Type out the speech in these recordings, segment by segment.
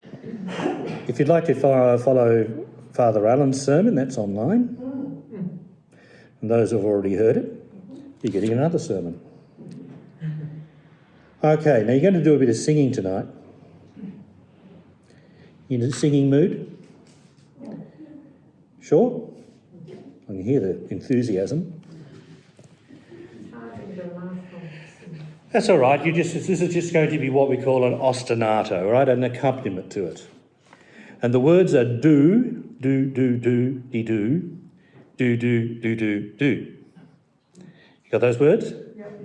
If you'd like to follow Father Allen's sermon, that's online. And those who've already heard it, you're getting another sermon. Okay, now you're going to do a bit of singing tonight. You in a singing mood? Sure? I can hear the enthusiasm. That's all right. This is just going to be what we call an ostinato, right? An accompaniment to it. And the words are do, do, do, do, de do, do, do, do, do, do. You got those words? Yep.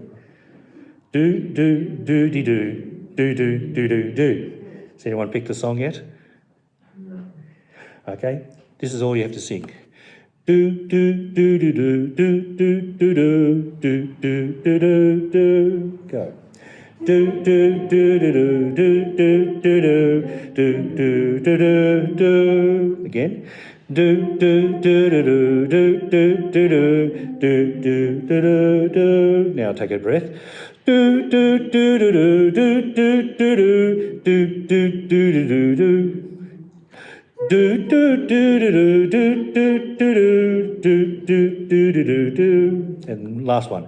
Do, do, do, de do, do, do, do, do, do. Has anyone picked a song yet? No. Okay. This is all you have to sing. Do, do, do, do, do, do, do, do, do, do, do, do, do, do. Go. Do, do, do, do, do, do, do, do, do, do, do, do. Again. Do, do, do, do, do, do, do, do, do, do, do, do. Now take a breath. Do, do, do, do, do, do, do, do, do, do, do, do, do. Do do do do do do do do do do do do do do. And last one.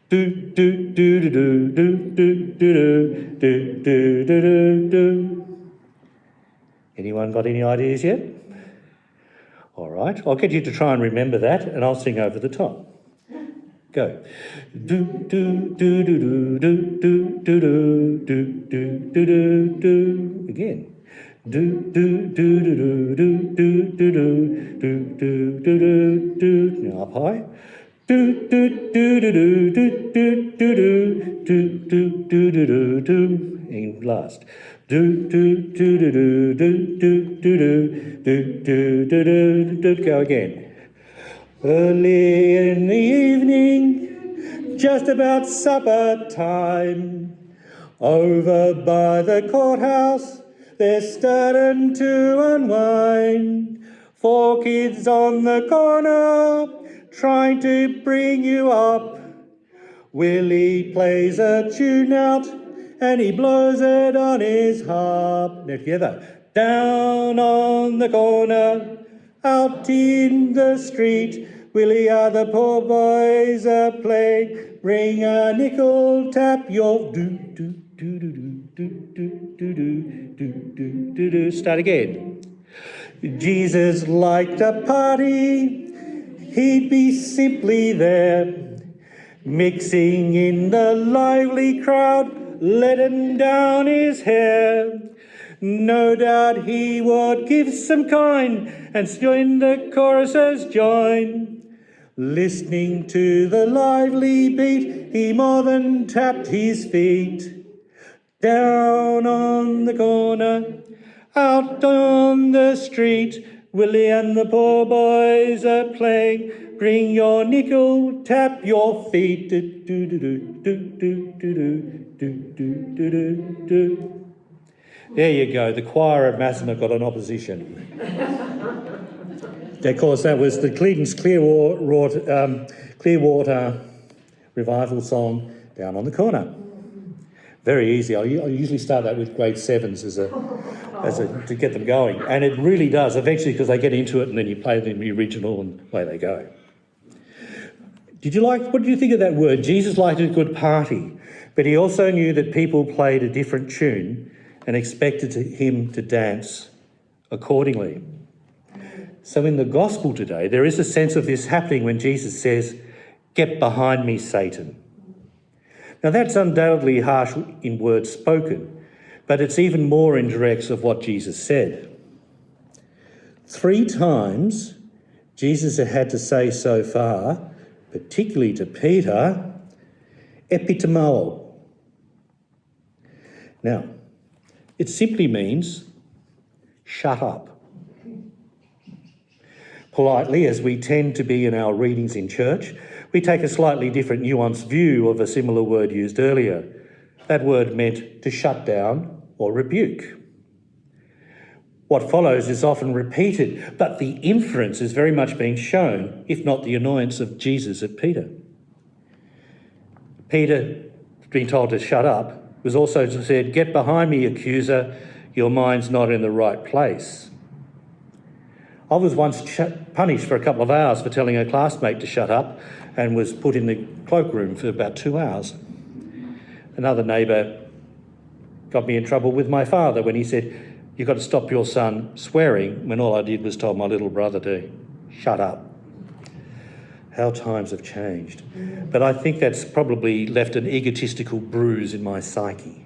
Do do do do do do do do do do do do. Anyone got any ideas yet? All right, I'll get you to try and remember that, and I'll sing over the top. Go. Do do do do do do do do do do do do. Again. Do do do do do do do do do do do do. Now up high. Do do do do do do do do do do do do do do. And last. Do do do do do do do do do do do do. Go again. Early in the evening, just about supper time, over by the courthouse, they're starting to unwind. 4 kids on the corner trying to bring you up. Willie plays a tune out and he blows it on his harp. Now together. Down on the corner, out in the street, Willie are the poor boys are playing. Ring a nickel, tap your do do do do do do do do do do do do. Start again. Jesus liked a party, he'd be simply there, mixing in the lively crowd, letting down his hair. No doubt he would give some coin and join the chorus's join. Listening to the lively beat, he more than tapped his feet. Down on the corner, out on the street, Willie and the poor boys are playing. Bring your nickel, tap your feet. Do do do do do do do do do do do. There you go. The choir at Massena got an opposition. Of course, that was the Creedence Clearwater revival song, Down on the Corner. Very easy. I usually start that with grade 7s to get them going. And it really does, eventually, because they get into it and then you play them in the original and away they go. What did you think of that word? Jesus liked a good party, but he also knew that people played a different tune and expected him to dance accordingly. So in the gospel today, there is a sense of this happening when Jesus says, "Get behind me, Satan." Now that's undoubtedly harsh in words spoken, but it's even more indirect of what Jesus said. 3 times Jesus had to say so far, particularly to Peter, epitomao. Now, it simply means shut up. Politely, as we tend to be in our readings in church, we take a slightly different nuanced view of a similar word used earlier. That word meant to shut down or rebuke. What follows is often repeated, but the inference is very much being shown, if not the annoyance of Jesus at Peter. Peter, being told to shut up, was also said, "Get behind me, accuser. your mind's not in the right place. I was once punished for a couple of hours for telling a classmate to shut up and was put in the cloakroom for about 2 hours. Another neighbour got me in trouble with my father when he said, "You've got to stop your son swearing," when all I did was tell my little brother to shut up. How times have changed. But I think that's probably left an egotistical bruise in my psyche.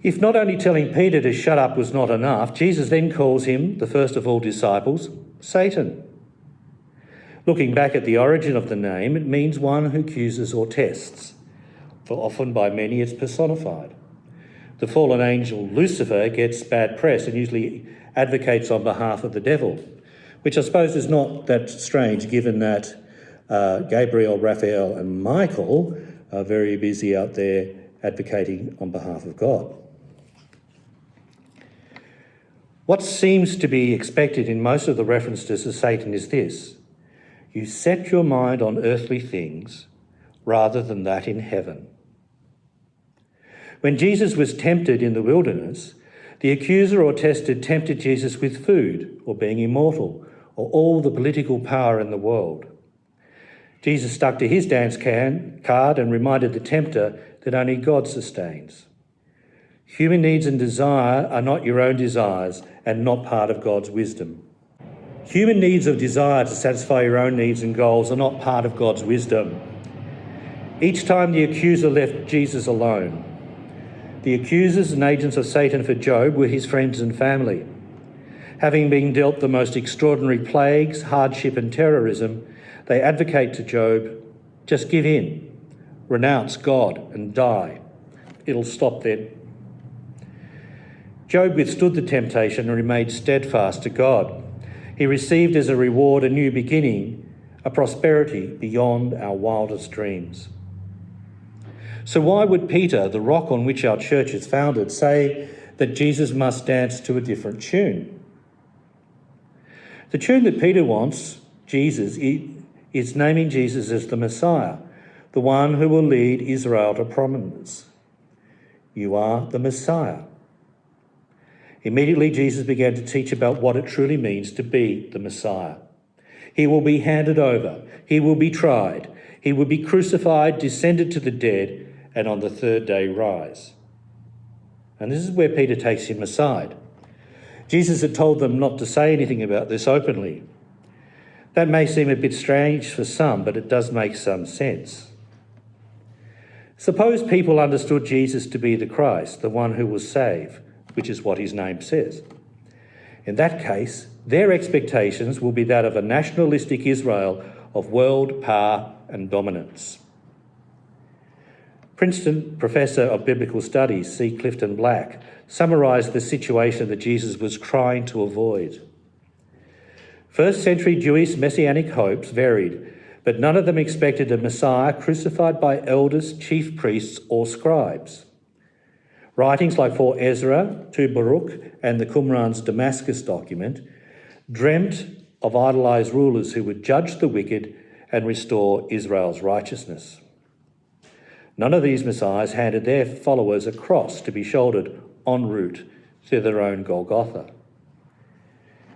If not only telling Peter to shut up was not enough, Jesus then calls him, the first of all disciples, Satan. Looking back at the origin of the name, it means one who accuses or tests, for often by many it's personified. The fallen angel Lucifer gets bad press and usually advocates on behalf of the devil, which I suppose is not that strange given that Gabriel, Raphael and Michael are very busy out there advocating on behalf of God. What seems to be expected in most of the references to Satan is this: you set your mind on earthly things rather than that in heaven. When Jesus was tempted in the wilderness, the accuser or tester tempted Jesus with food or being immortal or all the political power in the world. Jesus stuck to his dance card and reminded the tempter that only God sustains. Human needs and desire are not your own desires and not part of God's wisdom. Human needs of desire to satisfy your own needs and goals are not part of God's wisdom. Each time the accuser left Jesus alone. The accusers and agents of Satan for Job were his friends and family. Having been dealt the most extraordinary plagues, hardship and terrorism, they advocate to Job, just give in, renounce God and die. It'll stop then. Job withstood the temptation and remained steadfast to God. He received as a reward a new beginning, a prosperity beyond our wildest dreams. So why would Peter, the rock on which our church is founded, say that Jesus must dance to a different tune? The tune that Peter wants, Jesus, is naming Jesus as the Messiah, the one who will lead Israel to prominence. You are the Messiah. Immediately, Jesus began to teach about what it truly means to be the Messiah. He will be handed over. He will be tried. He will be crucified, descended to the dead, and on the third day rise. And this is where Peter takes him aside. Jesus had told them not to say anything about this openly. That may seem a bit strange for some, but it does make some sense. Suppose people understood Jesus to be the Christ, the one who will save, which is what his name says. In that case, their expectations will be that of a nationalistic Israel of world power and dominance. Princeton Professor of Biblical Studies, C. Clifton Black, summarised the situation that Jesus was trying to avoid. First century Jewish messianic hopes varied, but none of them expected a Messiah crucified by elders, chief priests or scribes. Writings like 4 Ezra, 2 Baruch and the Qumran's Damascus document dreamt of idolised rulers who would judge the wicked and restore Israel's righteousness. None of these messiahs handed their followers a cross to be shouldered en route to their own Golgotha.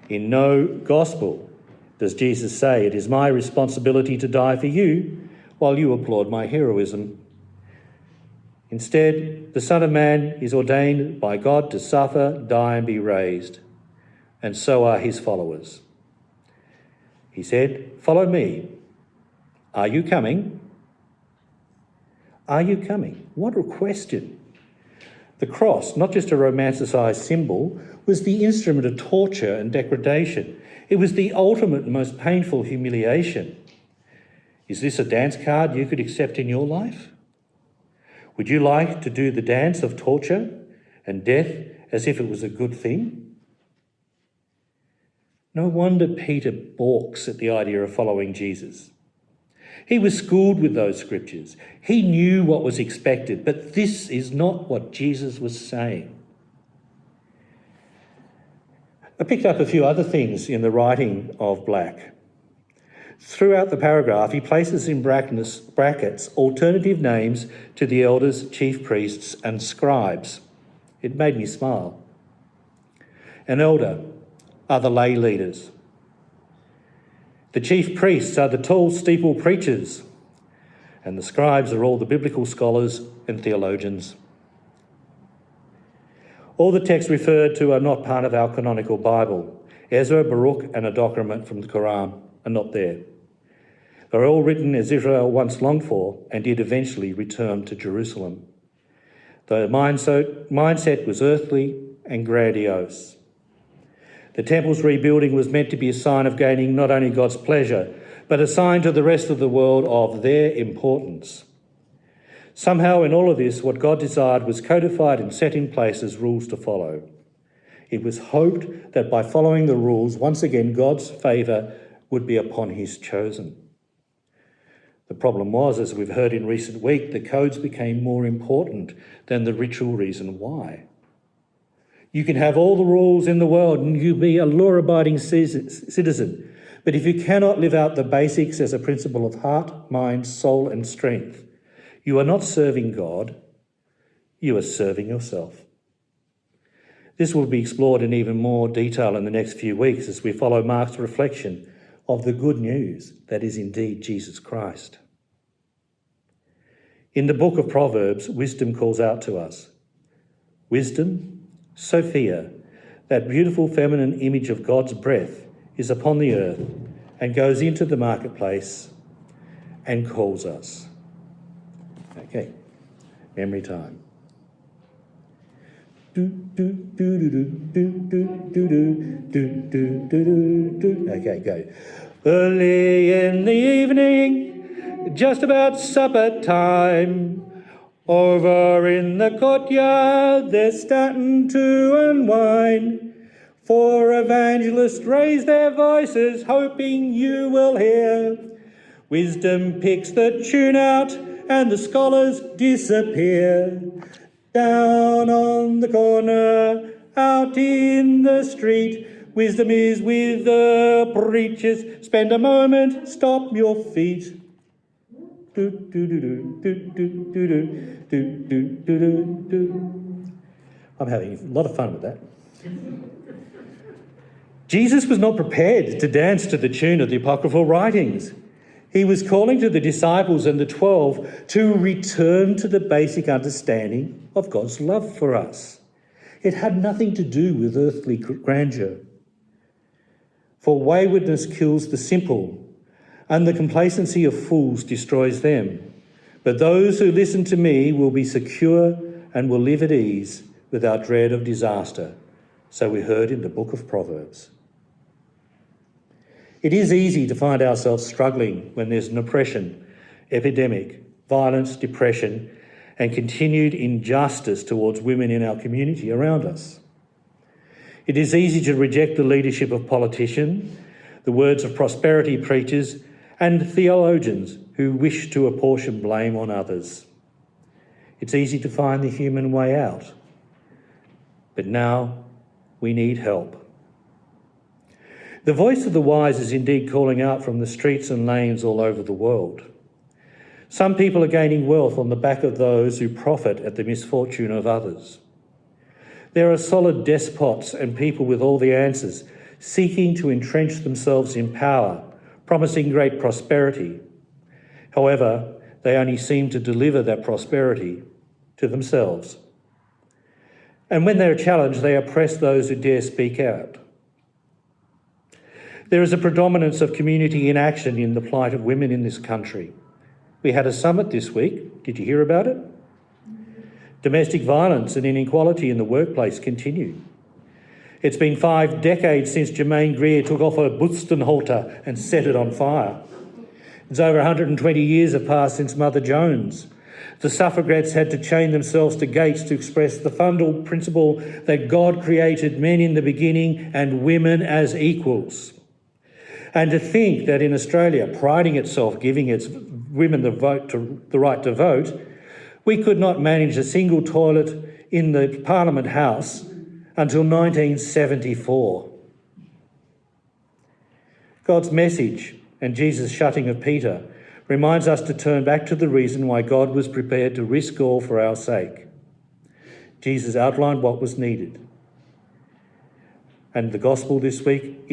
In no gospel does Jesus say, "It is my responsibility to die for you," while you applaud my heroism. Instead, the Son of Man is ordained by God to suffer, die and be raised, and so are his followers. He said, "Follow me." Are you coming? Are you coming? What a question. The cross, not just a romanticised symbol, was the instrument of torture and degradation. It was the ultimate and most painful humiliation. Is this a dance card you could accept in your life? Would you like to do the dance of torture and death as if it was a good thing? No wonder Peter balks at the idea of following Jesus. He was schooled with those scriptures. He knew what was expected, but this is not what Jesus was saying. I picked up a few other things in the writing of Black. Throughout the paragraph, he places in brackets alternative names to the elders, chief priests and scribes. It made me smile. An elder are the lay leaders. The chief priests are the tall steeple preachers, and the scribes are all the biblical scholars and theologians. All the texts referred to are not part of our canonical Bible. Ezra, Baruch and a document from the Quran are not there. They're all written as Israel once longed for and did eventually return to Jerusalem. The mindset was earthly and grandiose. The temple's rebuilding was meant to be a sign of gaining not only God's pleasure, but a sign to the rest of the world of their importance. Somehow in all of this, what God desired was codified and set in place as rules to follow. It was hoped that by following the rules, once again, God's favour would be upon his chosen. The problem was, as we've heard in recent week, the codes became more important than the ritual reason why. You can have all the rules in the world and you be a law-abiding citizen, but if you cannot live out the basics as a principle of heart, mind, soul and strength, you are not serving God, you are serving yourself. This will be explored in even more detail in the next few weeks as we follow Mark's reflection of the good news that is indeed Jesus Christ. In the book of Proverbs, wisdom calls out to us. Wisdom, Sophia, that beautiful feminine image of God's breath, is upon the earth and goes into the marketplace and calls us. Okay, memory time. Okay, go. Early in the evening, just about supper time, over in the courtyard, they're starting to unwind. Four evangelists raise their voices, hoping you will hear. Wisdom picks the tune out, and the scholars disappear. Down on the corner, out in the street, wisdom is with the preachers. Spend a moment, stop your feet. I'm having a lot of fun with that. Jesus was not prepared to dance to the tune of the apocryphal writings. He was calling to the disciples and the 12 to return to the basic understanding of God's love for us. It had nothing to do with earthly grandeur. For waywardness kills the simple, and the complacency of fools destroys them. But those who listen to me will be secure and will live at ease without dread of disaster. So we heard in the book of Proverbs. It is easy to find ourselves struggling when there's an oppression, epidemic, violence, depression, and continued injustice towards women in our community around us. It is easy to reject the leadership of politicians, the words of prosperity preachers, and theologians who wish to apportion blame on others. It's easy to find the human way out. But now we need help. The voice of the wise is indeed calling out from the streets and lanes all over the world. Some people are gaining wealth on the back of those who profit at the misfortune of others. There are solid despots and people with all the answers, seeking to entrench themselves in power, promising great prosperity. However, they only seem to deliver that prosperity to themselves. And when they are challenged, they oppress those who dare speak out. There is a predominance of community inaction in the plight of women in this country. We had a summit this week. Did you hear about it? Domestic violence and inequality in the workplace continue. It's been 5 decades since Germaine Greer took off her Buxton-halter and set it on fire. It's over 120 years have passed since Mother Jones. The suffragettes had to chain themselves to gates to express the fundamental principle that God created men in the beginning and women as equals. And to think that in Australia, priding itself, giving its women the right to vote, we could not manage a single toilet in the Parliament House until 1974. God's message and Jesus' shutting of Peter reminds us to turn back to the reason why God was prepared to risk all for our sake. Jesus outlined what was needed. And the gospel this week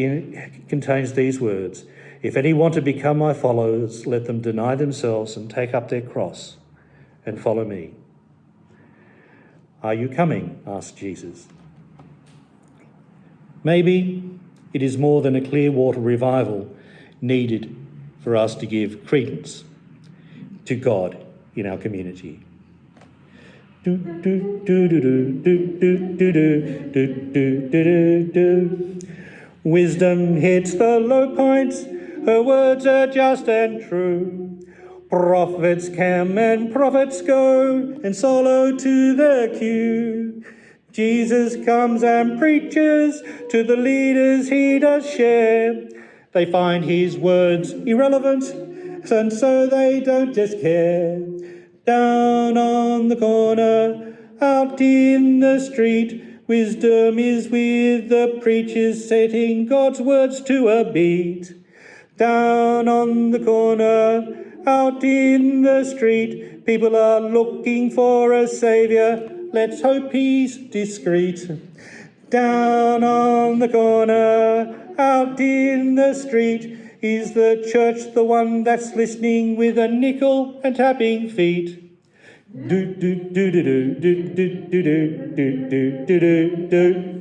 contains these words: if any want to become my followers, let them deny themselves and take up their cross and follow me. Are you coming? Asked Jesus. Maybe it is more than a Clearwater revival needed for us to give credence to God in our community. Wisdom hits the low points, her words are just and true. Prophets come and prophets go, and solo to the queue. Jesus comes and preaches, to the leaders he does share. They find his words irrelevant, and so they don't just care. Down on the corner, out in the street, wisdom is with the preachers, setting God's words to a beat. Down on the corner, out in the street, people are looking for a saviour. Let's hope he's discreet. Down on the corner, out in the street, is the church the one that's listening with a nickel and tapping feet? Do do do do do do do do do do do do.